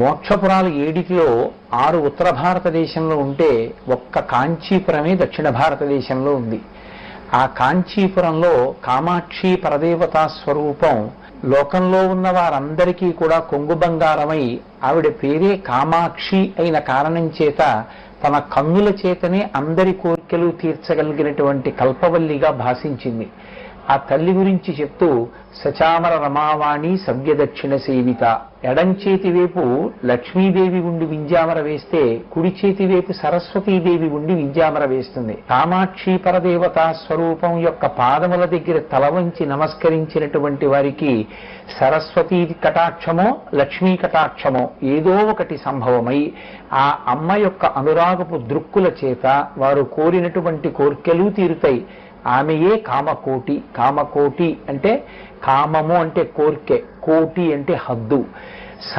మోక్షపురాలు 7లో 6 ఉత్తర భారతదేశంలో ఉంటే ఒక్క కాంచీపురమే దక్షిణ భారతదేశంలో ఉంది. ఆ కాంచీపురంలో కామాక్షి పరదేవతా స్వరూపం లోకంలో ఉన్న వారందరికీ కూడా కొంగు బంగారమై ఆవిడ పేరే కామాక్షి అయిన కారణం చేత తన కన్నుల చేతనే అందరి కోరికలు తీర్చగలిగినటువంటి కల్పవల్లిగా భాషించింది. ఆ తల్లి గురించి చెప్తూ సచామర రమావాణి సవ్యదక్షిణ సేవిత, ఎడంచేతి వైపు లక్ష్మీదేవి ఉండి వింజామర వేస్తే కుడి చేతి వైపు సరస్వతీదేవి ఉండి వింజామర వేస్తుంది. కామాక్షి పరదేవతా స్వరూపం యొక్క పాదముల దగ్గర తల వంచి నమస్కరించినటువంటి వారికి సరస్వతీ కటాక్షమో లక్ష్మీ కటాక్షమో ఏదో ఒకటి సంభవమై ఆ అమ్మ యొక్క అనురాగపు దృక్కుల చేత వారు కోరినటువంటి కోర్కెలు తీరుతాయి. ఆమెయే కామకోటి. కామకోటి అంటే కామము అంటే కోర్కె, కోటి అంటే హద్దు.